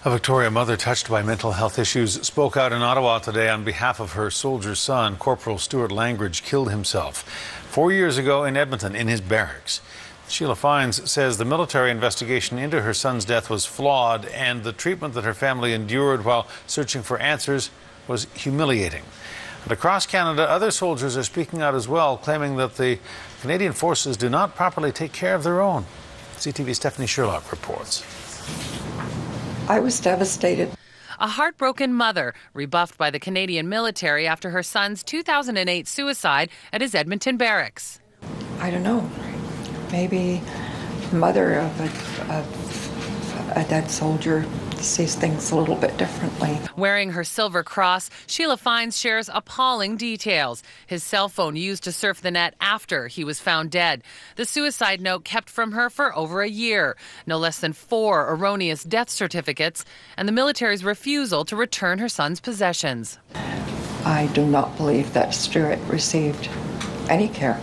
A Victoria mother touched by mental health issues spoke out in Ottawa today on behalf of her soldier son. Cpl Stuart Langridge killed himself 4 years ago in Edmonton in his barracks. Sheila Fynes says the military investigation into her son's death was flawed and the treatment that her family endured while searching for answers was humiliating. And across Canada, other soldiers are speaking out as well, claiming that the Canadian forces do not properly take care of their own. CTV's Stephanie Sherlock reports. I was devastated. A heartbroken mother rebuffed by the Canadian military after her son's 2008 suicide at his Edmonton barracks. I don't know. Maybe the mother of a dead soldier sees things a little bit differently. Wearing her silver cross, Sheila Fynes shares appalling details. His cell phone used to surf the net after he was found dead. The suicide note kept from her for over a year. No less than 4 erroneous death certificates, and the military's refusal to return her son's possessions. I do not believe that Stuart received any care.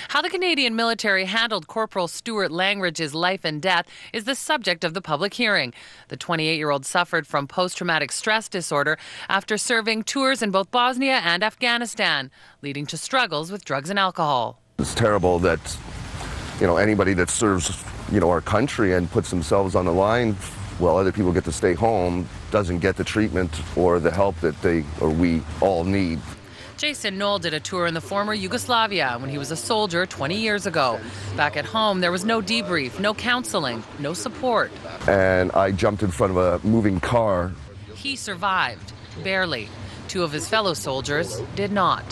How the Canadian military handled Cpl Stuart Langridge's life and death is the subject of the public hearing. The 28-year-old suffered from post-traumatic stress disorder after serving tours in both Bosnia and Afghanistan, leading to struggles with drugs and alcohol. It's terrible that, anybody that serves, our country and puts themselves on the line while other people get to stay home doesn't get the treatment or the help that they or we all need. Jason Knoll did a tour in the former Yugoslavia when he was a soldier 20 years ago. Back at home, there was no debrief, no counseling, no support. And I jumped in front of a moving car. He survived, barely. 2 of his fellow soldiers did not.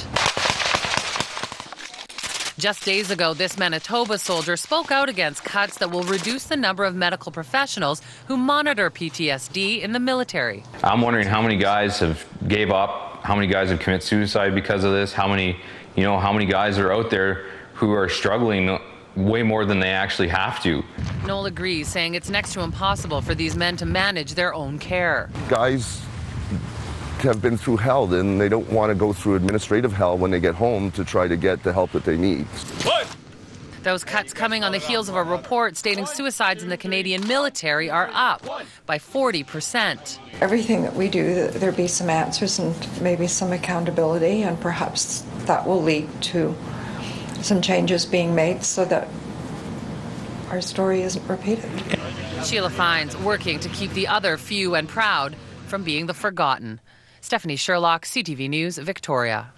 Just days ago, this Manitoba soldier spoke out against cuts that will reduce the number of medical professionals who monitor PTSD in the military. I'm wondering how many guys have gave up. How many guys have committed suicide because of this? How many guys are out there who are struggling way more than they actually have to? Knoll agrees, saying it's next to impossible for these men to manage their own care. Guys have been through hell, and they don't want to go through administrative hell when they get home to try to get the help that they need. Those cuts coming on the heels of a report stating suicides in the Canadian military are up by 40%. Everything that we do, there be some answers and maybe some accountability, and perhaps that will lead to some changes being made so that our story isn't repeated. Sheila Fynes working to keep the other few and proud from being the forgotten. Stephanie Sherlock, CTV News, Victoria.